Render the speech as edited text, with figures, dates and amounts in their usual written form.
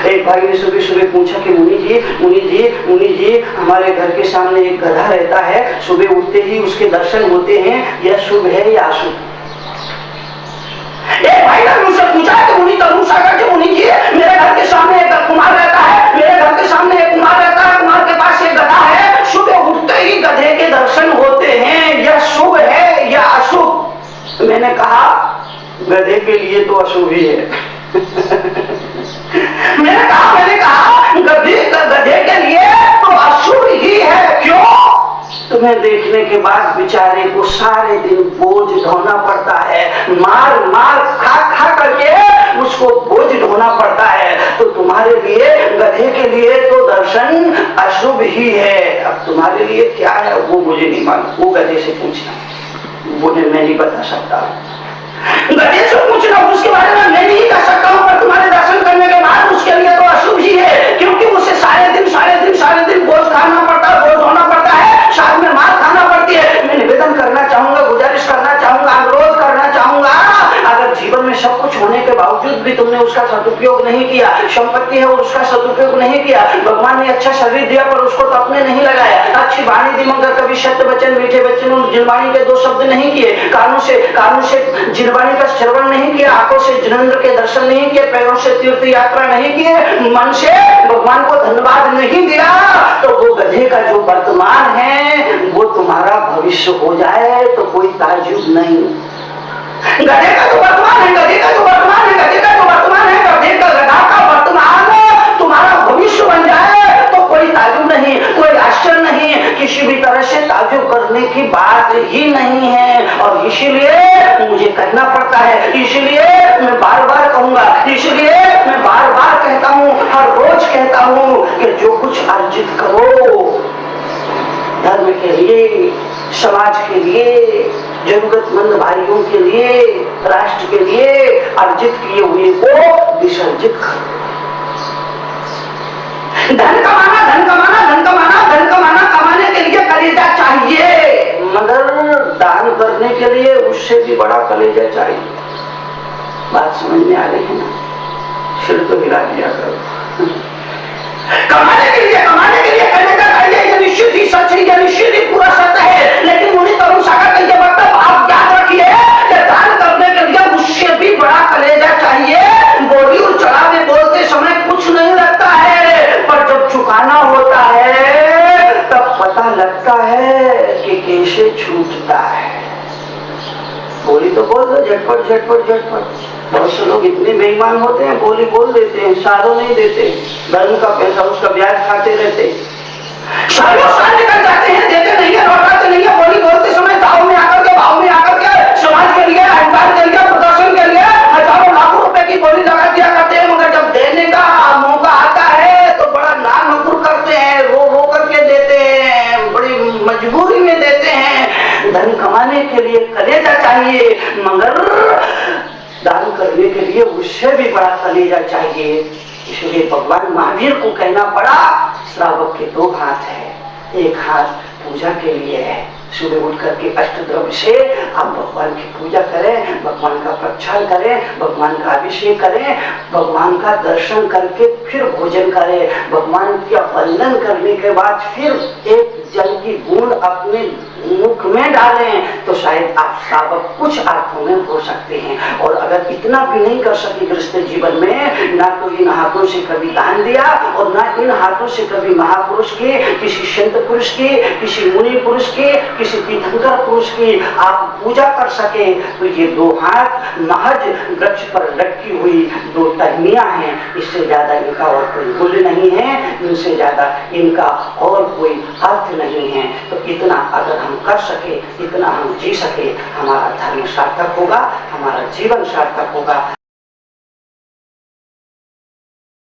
एक भाई ने सुबह सुबह पूछा कि मुनि जी हमारे घर के सामने एक गधा रहता है, सुबह उठते ही उसके दर्शन होते हैं, यह शुभ है या अशुभ? एक भाई ने मुझसे पूछा कि मुनि तरुण सागर जी, मुनि जी मेरे घर के सामने एक कुमार रहता है, मेरे घर के सामने एक कुमार रहता है, कुमार के पास एक गधा है, सुबह उठते ही गधे के दर्शन होते हैं, यह शुभ है या अशुभ? मैंने कहा गधे के लिए तो अशुभ ही है। मैंने कहा गधे के लिए तो अशुभ ही है। क्यों? तुम्हें देखने के बाद बेचारे को सारे दिन बोझ ढोना पड़ता है, मार मार खा खा करके उसको बोझ ढोना पड़ता है, तो तुम्हारे लिए गधे के लिए तो दर्शन अशुभ ही है। अब तुम्हारे लिए क्या है वो मुझे नहीं मालूम, वो गधे से पूछना, वो मैं नहीं बता सकता। गधे से पूछना, उसके बारे में मैं नहीं कह सकता हूँ, पर तुम्हारे दर्शन करने के बाद उसके लिए तो अशुभ ही है, क्योंकि उसे सारे दिन बोझ खाना पड़ता है, बोझ होना पड़ता है, साथ में मार खाना पड़ती है। मैं निवेदन करना चाहूंगा, गुजारिश करना चाहूंगा, अनुरोध करना चाहूंगा, अगर जीवन में सब कुछ होने के बावजूद भी तुमने उसका सदुपयोग नहीं किया, संपत्ति है और उसका सदुपयोग नहीं किया, भगवान ने अच्छा शरीर दिया पर उसको तो अपने नहीं लगाया, अच्छी वाणी दी मगर कभी सत्य वचन मीठे वचन जिनवाणी के दो शब्द नहीं किए, कानों से जिनवाणी का श्रवण नहीं किया, आंखों से जिनेंद्र के दर्शन नहीं किए, पैरों से तीर्थ यात्रा नहीं किए, मन से भगवान को धन्यवाद नहीं दिया, तो वो गधे का जो वर्तमान है वो तुम्हारा भविष्य हो जाए तो कोई ताज्जुब नहीं। गधे का जो वर्तमान है, गधे का जो वर्तमान है, गधे का जो वर्तमान है, गधे का गधा का वर्तमान तुम्हारा भविष्य बन जाए तो कोई ताज्जुब नहीं, कोई आश्चर्य नहीं, किसी भी तरह से ताज्जुब करने की बात ही नहीं है। और इसीलिए मुझे कहना पड़ता है, इसलिए मैं बार बार कहूंगा, इसलिए मैं बार बार कहता हूँ, हर रोज कहता हूँ कि जो कुछ अर्जित करो धर्म के लिए, समाज के लिए, जरूरतमंद भाइयों के लिए, राष्ट्र के लिए अर्जित किए हुए को विसर्जित करो। धन कमाना, धन कमाना, धन कमाना, धन कमाना, कमाने के लिए कलेजा चाहिए, मगर दान करने के लिए उससे भी बड़ा कलेजा चाहिए। बात समझ में आ रही है ना? सिर तो हिला दिया करो। कमाने के लिए कलेजा चाहिए, ये निश्चित ही सच है, ये निश्चित ही पूरा सत्य है, लेकिन मुनि तरुण सागर का ये मतलब आप याद रखिए कि दान करने के लिए उससे भी बड़ा कलेजा चाहिए। बोली और चढ़ावे बोलते समय कुछ नहीं लगता है, पर जब चुकाना होता है तब पता लगता है कि कैसे छूटता है। बोली तो बोल दो झटपट झटपट झटपट। बहुत से लोग इतने बेईमान होते हैं, बोली बोल देते हैं, सारों नहीं देते, धर्म का पैसा उसका ब्याज खाते रहते, सालों साल निकल जाते हैं, देते नहीं है, लौटाते नहीं है। बोली बोलते समय भाव में आकर के समाज के लिए, अहंकार के लिए, प्रदर्शन के लिए हजारों लाखों रुपए की बोली लगा दिया करते हैं, मगर जब देने का मौका आता है तो बड़ा नानकुर करते हैं, रो रो करके देते हैं, बड़ी मजबूरी में देते हैं। धन कमाने के लिए कलेजा चाहिए, मगर दान करने के लिए उससे भी बड़ा कलेजा चाहिए। इसलिए भगवान महावीर को कहना पड़ा, श्रावक के दो हाथ है, एक हाथ पूजा के लिए है, सुबह उठ करके अष्टद्रव्य से आप भगवान की पूजा करें, भगवान का प्रक्षालन करें, भगवान का अभिषेक करें, भगवान का दर्शन करके फिर भोजन करें, भगवान का वंदन करने के बाद फिर एक जल की बूंद अपने मुख में डालें, तो शायद आप श्रावक कुछ अर्थों में हो सकते हैं। और अगर इतना भी नहीं कर सके गृहस्थ जीवन में, ना तो इन हाथों से कभी दान दिया और ना इन हाथों से कभी महापुरुष के, किसी संत पुरुष के, किसी मुनि पुरुष के, किसी तीर्थंकर पुरुष की आप पूजा कर सके, तो ये दो हाथ महज वृक्ष पर लटकी हुई दो टहनियां हैं, इससे ज्यादा इनका और कोई मूल्य नहीं है, इनसे ज्यादा इनका और कोई अर्थ नहीं है। तो इतना अगर हम कर सके, इतना हम जी सके, हमारा धर्म सार्थक होगा, हमारा जीवन सार्थक होगा।